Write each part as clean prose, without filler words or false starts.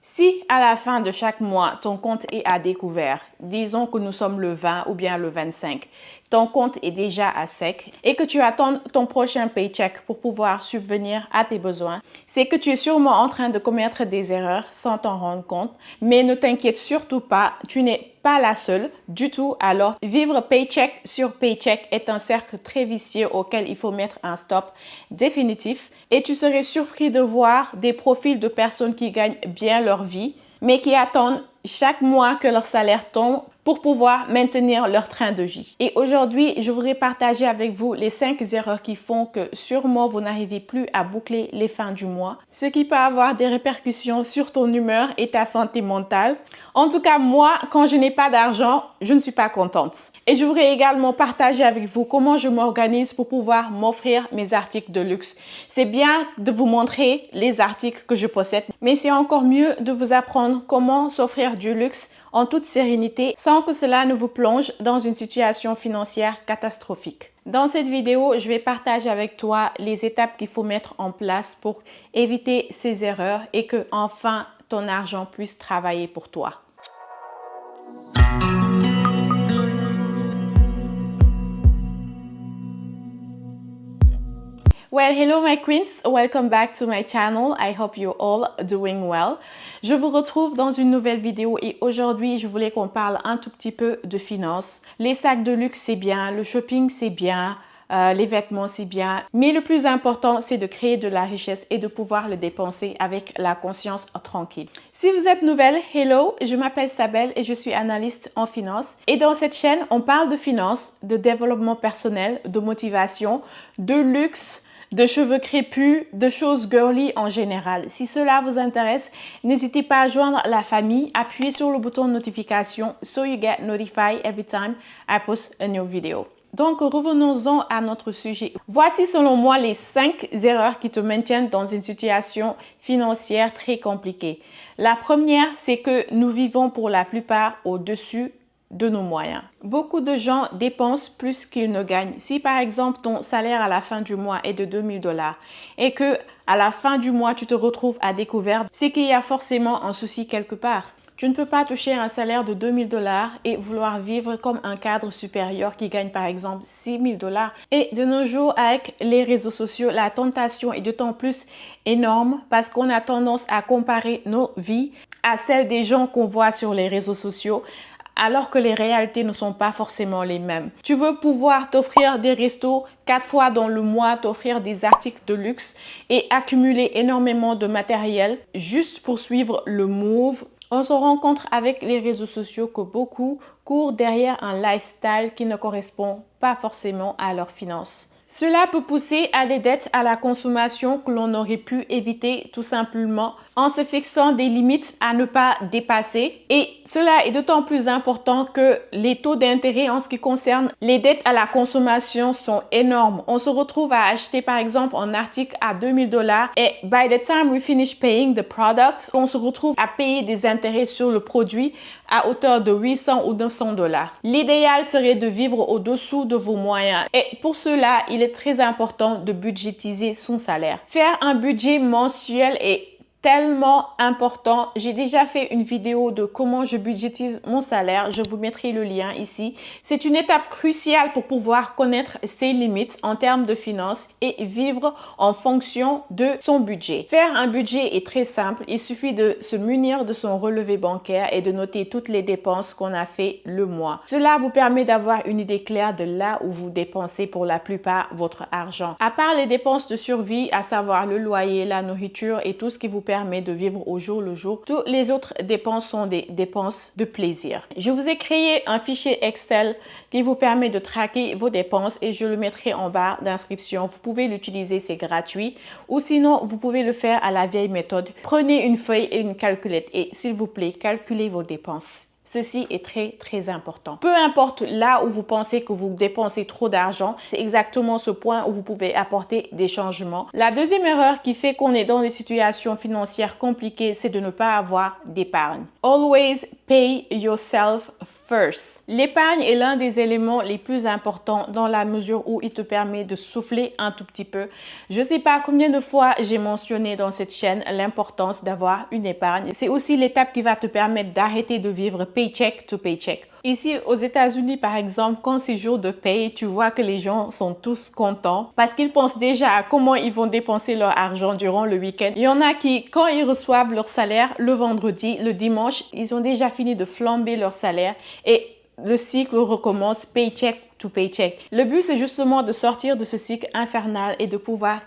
Si à la fin de chaque mois, ton compte est à découvert, disons que nous sommes le 20 ou bien le 25, ton compte est déjà à sec et que tu attends ton prochain paycheck pour pouvoir subvenir à tes besoins, c'est que tu es sûrement en train de commettre des erreurs sans t'en rendre compte. Mais ne t'inquiète surtout pas, tu n'es pas la seule du tout. Alors, vivre paycheck sur paycheck est un cercle très vicieux auquel il faut mettre un stop définitif. Et tu serais surpris de voir des profils de personnes qui gagnent bien leur vie, mais qui attendent chaque mois que leur salaire tombe pour pouvoir maintenir leur train de vie. Et aujourd'hui, je voudrais partager avec vous les 5 erreurs qui font que sûrement vous n'arrivez plus à boucler les fins du mois, ce qui peut avoir des répercussions sur ton humeur et ta santé mentale. En tout cas, moi, quand je n'ai pas d'argent, je ne suis pas contente. Et je voudrais également partager avec vous comment je m'organise pour pouvoir m'offrir mes articles de luxe. C'est bien de vous montrer les articles que je possède, mais c'est encore mieux de vous apprendre comment s'offrir du luxe en toute sérénité sans que cela ne vous plonge dans une situation financière catastrophique. Dans cette vidéo, je vais partager avec toi les étapes qu'il faut mettre en place pour éviter ces erreurs et que enfin ton argent puisse travailler pour toi. Well, hello my queens, welcome back to my channel. I hope you're all doing well. Je vous retrouve dans une nouvelle vidéo et aujourd'hui, je voulais qu'on parle un tout petit peu de finances. Les sacs de luxe, c'est bien, le shopping, c'est bien, les vêtements, c'est bien. Mais le plus important, c'est de créer de la richesse et de pouvoir le dépenser avec la conscience tranquille. Si vous êtes nouvelle, hello, je m'appelle Sabel et je suis analyste en finance. Et dans cette chaîne, on parle de finances, de développement personnel, de motivation, de luxe, de cheveux crépus, de choses girly en général. Si cela vous intéresse, n'hésitez pas à joindre la famille, appuyez sur le bouton de notification so you get notified every time I post a new video. Donc, revenons-en à notre sujet. Voici selon moi les 5 erreurs qui te maintiennent dans une situation financière très compliquée. La première, c'est que nous vivons pour la plupart au-dessus de nos moyens. Beaucoup de gens dépensent plus qu'ils ne gagnent. Si par exemple ton salaire à la fin du mois est de 2000 $ et que à la fin du mois tu te retrouves à découvert, c'est qu'il y a forcément un souci quelque part. Tu ne peux pas toucher un salaire de 2000 $ et vouloir vivre comme un cadre supérieur qui gagne par exemple 6000 $. Et de nos jours, avec les réseaux sociaux, la tentation est d'autant plus énorme parce qu'on a tendance à comparer nos vies à celles des gens qu'on voit sur les réseaux sociaux, alors que les réalités ne sont pas forcément les mêmes. Tu veux pouvoir t'offrir des restos 4 fois dans le mois, t'offrir des articles de luxe et accumuler énormément de matériel juste pour suivre le move. On se rend compte avec les réseaux sociaux que beaucoup courent derrière un lifestyle qui ne correspond pas forcément à leurs finances. Cela peut pousser à des dettes à la consommation que l'on aurait pu éviter tout simplement en se fixant des limites à ne pas dépasser. Et cela est d'autant plus important que les taux d'intérêt en ce qui concerne les dettes à la consommation sont énormes. On se retrouve à acheter par exemple un article à 2000 $ et by the time we finish paying the product, on se retrouve à payer des intérêts sur le produit à hauteur de 800 ou 900 $. L'idéal serait de vivre au-dessous de vos moyens. Et pour cela, il est très important de budgétiser son salaire. Faire un budget mensuel est tellement important. J'ai déjà fait une vidéo de comment je budgétise mon salaire. Je vous mettrai le lien ici. C'est une étape cruciale pour pouvoir connaître ses limites en termes de finances et vivre en fonction de son budget. Faire un budget est très simple. Il suffit de se munir de son relevé bancaire et de noter toutes les dépenses qu'on a fait le mois. Cela vous permet d'avoir une idée claire de là où vous dépensez pour la plupart votre argent. À part les dépenses de survie, à savoir le loyer, la nourriture et tout ce qui vous permet de vivre au jour le jour. Toutes les autres dépenses sont des dépenses de plaisir. Je vous ai créé un fichier Excel qui vous permet de traquer vos dépenses et je le mettrai en barre d'inscription. Vous pouvez l'utiliser, c'est gratuit. Ou sinon, vous pouvez le faire à la vieille méthode. Prenez une feuille et une calculette et s'il vous plaît, calculez vos dépenses. Ceci est très important. Peu importe là où vous pensez que vous dépensez trop d'argent, c'est exactement ce point où vous pouvez apporter des changements. La deuxième erreur qui fait qu'on est dans des situations financières compliquées, c'est de ne pas avoir d'épargne. Always pay yourself first. L'épargne est l'un des éléments les plus importants dans la mesure où il te permet de souffler un tout petit peu. Je ne sais pas combien de fois j'ai mentionné dans cette chaîne l'importance d'avoir une épargne. C'est aussi l'étape qui va te permettre d'arrêter de vivre paycheck to paycheck. Ici, aux États-Unis, par exemple, quand c'est jour de paye, tu vois que les gens sont tous contents parce qu'ils pensent déjà à comment ils vont dépenser leur argent durant le week-end. Il y en a qui, quand ils reçoivent leur salaire le vendredi, le dimanche, ils ont déjà fini de flamber leur salaire et le cycle recommence paycheck to paycheck. Le but, c'est justement de sortir de ce cycle infernal et de pouvoir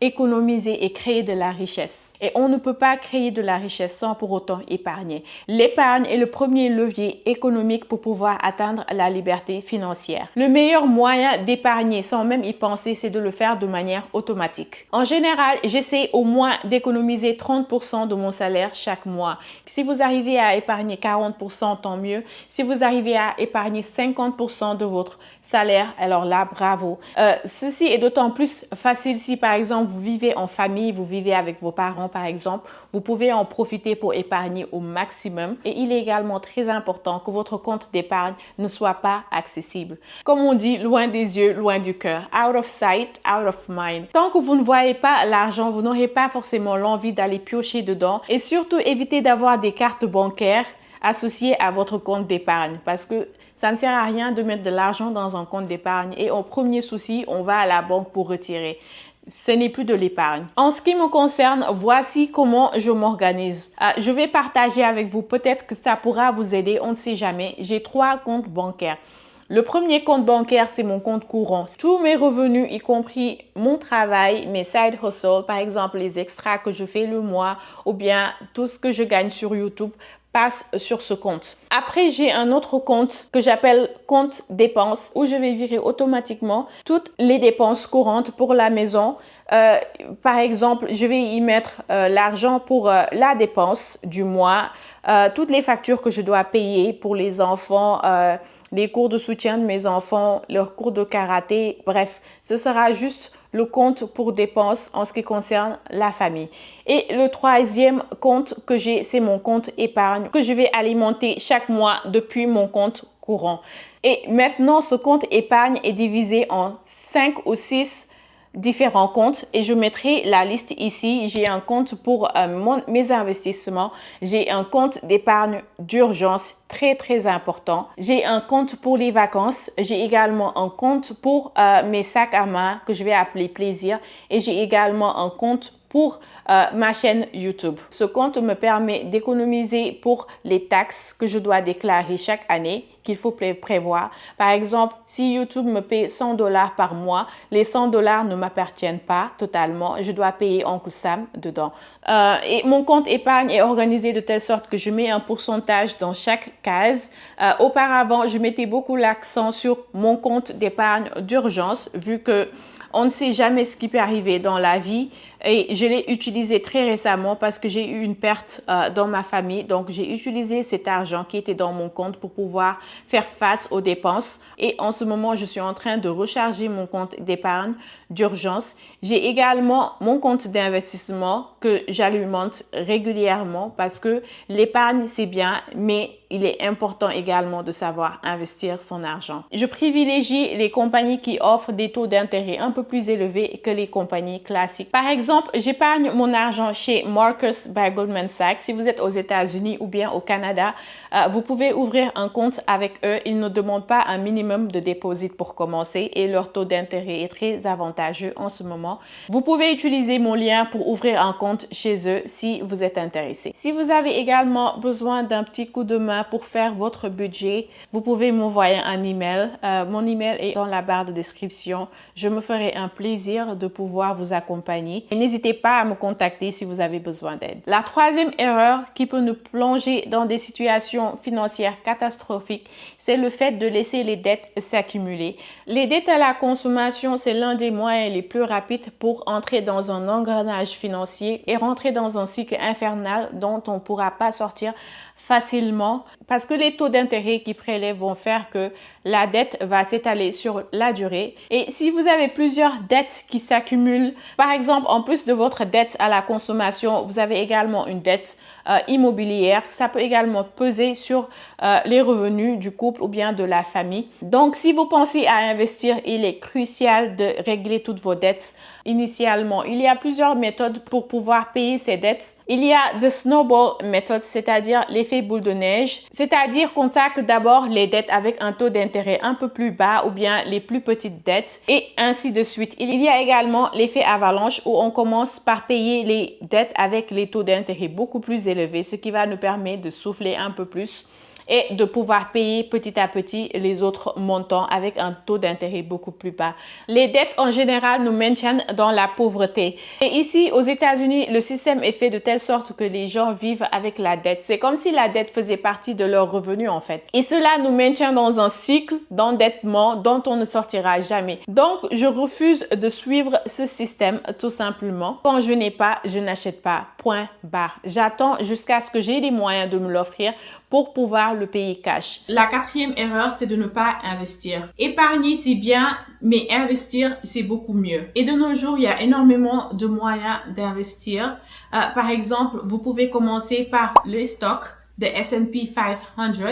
économiser et créer de la richesse. Et on ne peut pas créer de la richesse sans pour autant épargner. L'épargne est le premier levier économique pour pouvoir atteindre la liberté financière. Le meilleur moyen d'épargner sans même y penser, c'est de le faire de manière automatique. En général, j'essaie au moins d'économiser 30% de mon salaire chaque mois. Si vous arrivez à épargner 40%, tant mieux. Si vous arrivez à épargner 50% de votre salaire, alors là, bravo. Ceci est d'autant plus facile si, par exemple, vous vivez en famille, vous vivez avec vos parents par exemple, vous pouvez en profiter pour épargner au maximum. Et il est également très important que votre compte d'épargne ne soit pas accessible. Comme on dit, loin des yeux, loin du cœur. Out of sight, out of mind. Tant que vous ne voyez pas l'argent, vous n'aurez pas forcément l'envie d'aller piocher dedans. Et surtout, évitez d'avoir des cartes bancaires associées à votre compte d'épargne parce que ça ne sert à rien de mettre de l'argent dans un compte d'épargne et au premier souci, on va à la banque pour retirer. Ce n'est plus de l'épargne. En ce qui me concerne, voici comment je m'organise. Je vais partager avec vous, peut-être que ça pourra vous aider, on ne sait jamais. J'ai 3 comptes bancaires. Le premier compte bancaire, c'est mon compte courant. Tous mes revenus, y compris mon travail, mes side hustles, par exemple les extras que je fais le mois ou bien tout ce que je gagne sur YouTube, passe sur ce compte. Après, j'ai un autre compte que j'appelle compte dépenses où je vais virer automatiquement toutes les dépenses courantes pour la maison. Par exemple, je vais y mettre l'argent pour la dépense du mois, toutes les factures que je dois payer pour les enfants, les cours de soutien de mes enfants, leurs cours de karaté, bref, ce sera juste le compte pour dépenses en ce qui concerne la famille. Et le troisième compte que j'ai, c'est mon compte épargne que je vais alimenter chaque mois depuis mon compte courant. Et maintenant, ce compte épargne est divisé en 5 ou 6 différents comptes et je mettrai la liste ici. J'ai un compte pour mes investissements. J'ai un compte d'épargne d'urgence très important. J'ai un compte pour les vacances. J'ai également un compte pour mes sacs à main que je vais appeler plaisir et j'ai également un compte pour ma chaîne YouTube. Ce compte me permet d'économiser pour les taxes que je dois déclarer chaque année, qu'il faut prévoir. Par exemple, si YouTube me paie 100 $ par mois, les 100 $ ne m'appartiennent pas totalement. Je dois payer Oncle Sam dedans. Et mon compte épargne est organisé de telle sorte que je mets un pourcentage dans chaque case. Auparavant, je mettais beaucoup l'accent sur mon compte d'épargne d'urgence, vu que on ne sait jamais ce qui peut arriver dans la vie et je l'ai utilisé très récemment parce que j'ai eu une perte dans ma famille. Donc, j'ai utilisé cet argent qui était dans mon compte pour pouvoir faire face aux dépenses. Et en ce moment, je suis en train de recharger mon compte d'épargne d'urgence. J'ai également mon compte d'investissement que j'alimente régulièrement parce que l'épargne, c'est bien, mais il est important également de savoir investir son argent. Je privilégie les compagnies qui offrent des taux d'intérêt un peu plus élevés que les compagnies classiques. Par exemple, j'épargne mon argent chez Marcus by Goldman Sachs. Si vous êtes aux États-Unis ou bien au Canada, vous pouvez ouvrir un compte avec eux. Ils ne demandent pas un minimum de dépôt pour commencer et leur taux d'intérêt est très avantageux en ce moment. Vous pouvez utiliser mon lien pour ouvrir un compte chez eux si vous êtes intéressé. Si vous avez également besoin d'un petit coup de main pour faire votre budget, vous pouvez m'envoyer un email. Mon email est dans la barre de description. Je me ferai un plaisir de pouvoir vous accompagner. Et n'hésitez pas à me contacter si vous avez besoin d'aide. La troisième erreur qui peut nous plonger dans des situations financières catastrophiques, c'est le fait de laisser les dettes s'accumuler. Les dettes à la consommation, c'est l'un des moyens les plus rapides pour entrer dans un engrenage financier et rentrer dans un cycle infernal dont on ne pourra pas sortir facilement parce que les taux d'intérêt qui prélèvent vont faire que la dette va s'étaler sur la durée. Et si vous avez plusieurs dettes qui s'accumulent, par exemple, en plus de votre dette à la consommation, vous avez également une dette immobilière. Ça peut également peser sur les revenus du couple ou bien de la famille. Donc, si vous pensez à investir, il est crucial de régler toutes vos dettes initialement. Il y a plusieurs méthodes pour pouvoir payer ces dettes. Il y a the snowball method, c'est-à-dire l'effet boule de neige, c'est-à-dire qu'on tacle d'abord les dettes avec un taux d'intérêt un peu plus bas ou bien les plus petites dettes et ainsi de suite. Il y a également l'effet avalanche où on commence par payer les dettes avec les taux d'intérêt beaucoup plus élevés, ce qui va nous permettre de souffler un peu plus et de pouvoir payer petit à petit les autres montants avec un taux d'intérêt beaucoup plus bas. Les dettes en général nous maintiennent dans la pauvreté. Et ici, aux États-Unis, le système est fait de telle sorte que les gens vivent avec la dette. C'est comme si la dette faisait partie de leurs revenus en fait. Et cela nous maintient dans un cycle d'endettement dont on ne sortira jamais. Donc, je refuse de suivre ce système tout simplement. Quand je n'ai pas, je n'achète pas. Point barre. J'attends jusqu'à ce que j'ai les moyens de me l'offrir pour pouvoir le payer cash. La quatrième erreur, c'est de ne pas investir. Épargner, c'est bien, mais investir, c'est beaucoup mieux. Et de nos jours, il y a énormément de moyens d'investir. Par exemple, vous pouvez commencer par le stock de S&P 500.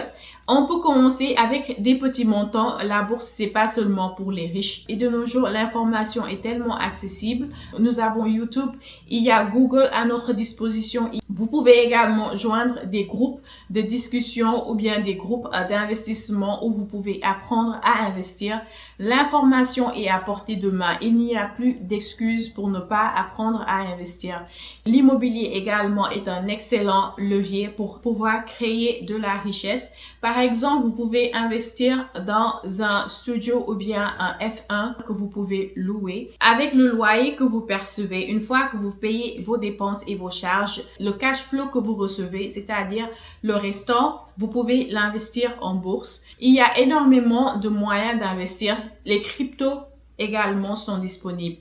On peut commencer avec des petits montants. La bourse, c'est pas seulement pour les riches. Et de nos jours, l'information est tellement accessible. Nous avons YouTube, il y a Google à notre disposition. Vous pouvez également joindre des groupes de discussion ou bien des groupes d'investissement où vous pouvez apprendre à investir. L'information est à portée de main. Il n'y a plus d'excuses pour ne pas apprendre à investir. L'immobilier également est un excellent levier pour pouvoir créer de la richesse. Par exemple, vous pouvez investir dans un studio ou bien un F1 que vous pouvez louer. Avec le loyer que vous percevez, une fois que vous payez vos dépenses et vos charges, le cash flow que vous recevez, c'est-à-dire le restant, vous pouvez l'investir en bourse. Il y a énormément de moyens d'investir. Les cryptos également sont disponibles.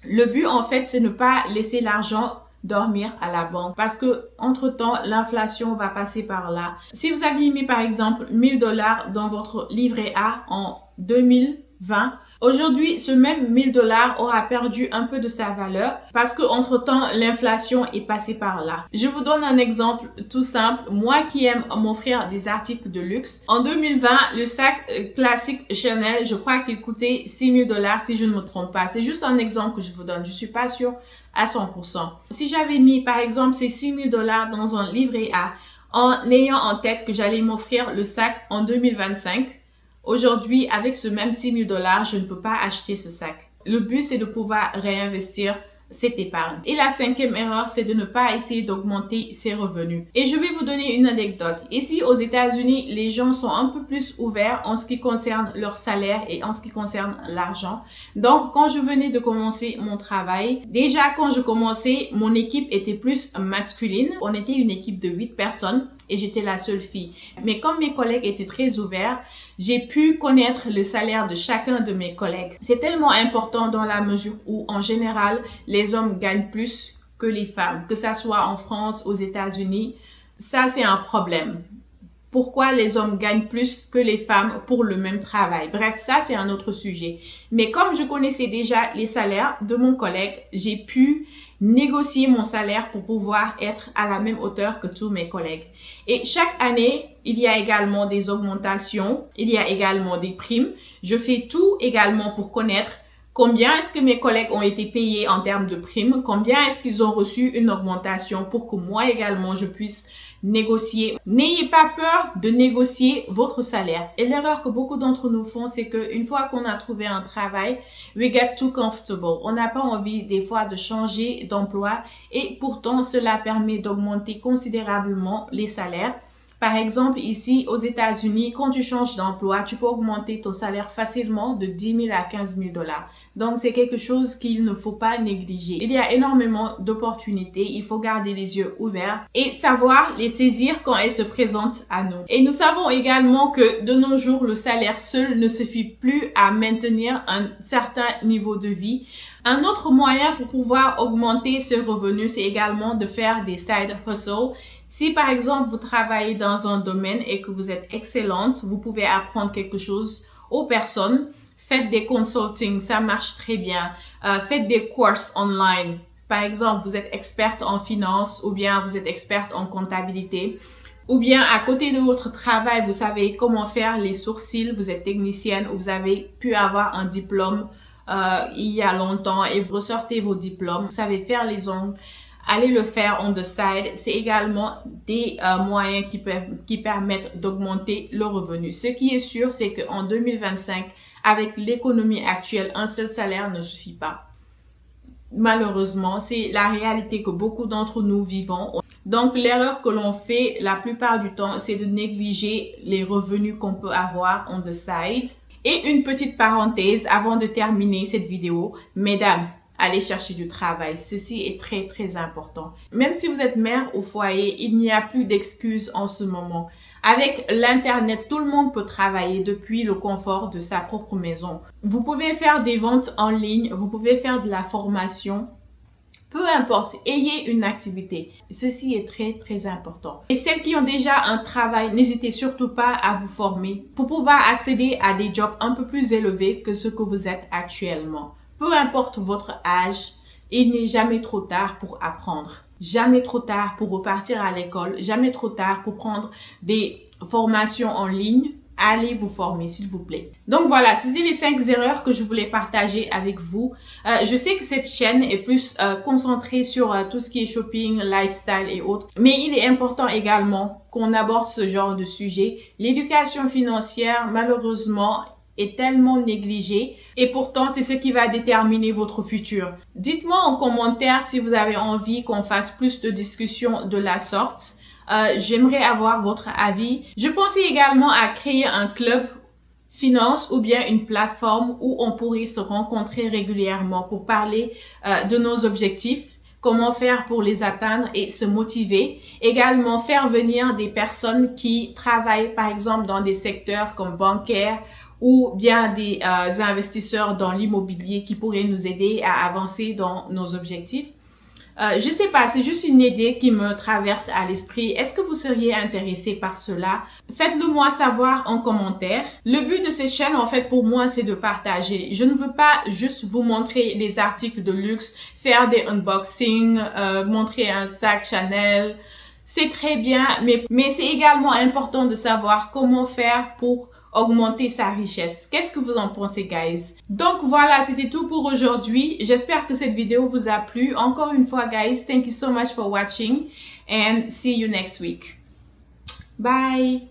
Le but, en fait, c'est ne pas laisser l'argent dormir à la banque parce que entre-temps, l'inflation va passer par là. Si vous aviez mis par exemple 1000 $ dans votre livret A en 2020, aujourd'hui, ce même 1000 $ aura perdu un peu de sa valeur parce que entre-temps, l'inflation est passée par là. Je vous donne un exemple tout simple. Moi qui aime m'offrir des articles de luxe, en 2020, le sac classique Chanel, je crois qu'il coûtait 6000 $ si je ne me trompe pas. C'est juste un exemple que je vous donne. Je suis pas sûre à 100%. Si j'avais mis par exemple ces 6000 $ dans un livret A en ayant en tête que j'allais m'offrir le sac en 2025, aujourd'hui, avec ce même 6000 $, je ne peux pas acheter ce sac. Le but, c'est de pouvoir réinvestir cette épargne. Et la cinquième erreur, c'est de ne pas essayer d'augmenter ses revenus. Et je vais vous donner une anecdote. Ici, aux États-Unis, les gens sont un peu plus ouverts en ce qui concerne leur salaire et en ce qui concerne l'argent. Donc, quand je venais de commencer mon travail, déjà quand je commençais, mon équipe était plus masculine. On était une équipe de 8 personnes. Et j'étais la seule fille. Mais comme mes collègues étaient très ouverts, j'ai pu connaître le salaire de chacun de mes collègues. C'est tellement important dans la mesure où, en général, les hommes gagnent plus que les femmes. Que ça soit en France, aux États-Unis, ça c'est un problème. Pourquoi les hommes gagnent plus que les femmes pour le même travail? Bref, ça c'est un autre sujet. Mais comme je connaissais déjà les salaires de mon collègue, j'ai pu négocier mon salaire pour pouvoir être à la même hauteur que tous mes collègues. Et chaque année, il y a également des augmentations, il y a également des primes. Je fais tout également pour connaître combien est-ce que mes collègues ont été payés en termes de primes, combien est-ce qu'ils ont reçu une augmentation pour que moi également je puisse négocier. N'ayez pas peur de négocier votre salaire. Et l'erreur que beaucoup d'entre nous font, c'est qu'une fois qu'on a trouvé un travail, we get too comfortable. On n'a pas envie des fois de changer d'emploi et pourtant cela permet d'augmenter considérablement les salaires. Par exemple, ici aux États-Unis, quand tu changes d'emploi, tu peux augmenter ton salaire facilement de 10 000 à 15 000 $. Donc, c'est quelque chose qu'il ne faut pas négliger. Il y a énormément d'opportunités. Il faut garder les yeux ouverts et savoir les saisir quand elles se présentent à nous. Et nous savons également que de nos jours, le salaire seul ne suffit plus à maintenir un certain niveau de vie. Un autre moyen pour pouvoir augmenter ce revenu, c'est également de faire des side hustles. Si par exemple vous travaillez dans un domaine et que vous êtes excellente, vous pouvez apprendre quelque chose aux personnes. Faites des consulting, ça marche très bien. Faites des courses online. Par exemple, vous êtes experte en finance ou bien vous êtes experte en comptabilité. Ou bien à côté de votre travail, vous savez comment faire les sourcils, vous êtes technicienne ou vous avez pu avoir un diplôme il y a longtemps et vous ressortez vos diplômes. Vous savez faire les ongles, allez le faire on the side. C'est également des moyens qui permettent d'augmenter le revenu. Ce qui est sûr, c'est qu'en 2025, avec l'économie actuelle, un seul salaire ne suffit pas. Malheureusement, c'est la réalité que beaucoup d'entre nous vivons. Donc, l'erreur que l'on fait la plupart du temps, c'est de négliger les revenus qu'on peut avoir on the side. Et une petite parenthèse avant de terminer cette vidéo. Mesdames, allez chercher du travail. Ceci est très, très important. Même si vous êtes mère au foyer, il n'y a plus d'excuses en ce moment. Avec l'Internet, tout le monde peut travailler depuis le confort de sa propre maison. Vous pouvez faire des ventes en ligne, vous pouvez faire de la formation. Peu importe, ayez une activité. Ceci est très, très important. Et celles qui ont déjà un travail, n'hésitez surtout pas à vous former pour pouvoir accéder à des jobs un peu plus élevés que ce que vous êtes actuellement. Peu importe votre âge, il n'est jamais trop tard pour apprendre. Jamais trop tard pour repartir à l'école. Jamais trop tard pour prendre des formations en ligne. Allez vous former, s'il vous plaît. Donc voilà, c'était les 5 erreurs que je voulais partager avec vous. Je sais que cette chaîne est plus concentrée sur tout ce qui est shopping, lifestyle et autres. Mais il est important également qu'on aborde ce genre de sujet. L'éducation financière, malheureusement, est tellement négligée et pourtant c'est ce qui va déterminer votre futur. Dites-moi en commentaire si vous avez envie qu'on fasse plus de discussions de la sorte. J'aimerais avoir votre avis. Je pensais également à créer un club finance ou bien une plateforme où on pourrait se rencontrer régulièrement pour parler de nos objectifs, comment faire pour les atteindre et se motiver. Également faire venir des personnes qui travaillent par exemple dans des secteurs comme bancaire ou bien des investisseurs dans l'immobilier qui pourraient nous aider à avancer dans nos objectifs. Je sais pas, c'est juste une idée qui me traverse à l'esprit. Est-ce que vous seriez intéressé par cela? Faites-le moi savoir en commentaire. Le but de cette chaîne, en fait, pour moi, c'est de partager. Je ne veux pas juste vous montrer les articles de luxe, faire des unboxings, montrer un sac Chanel. C'est très bien, mais c'est également important de savoir comment faire pour augmenter sa richesse. Qu'est-ce que vous en pensez, guys? Donc voilà, c'était tout pour aujourd'hui. J'espère que cette vidéo vous a plu. Encore une fois, guys, thank you so much for watching and see you next week. Bye!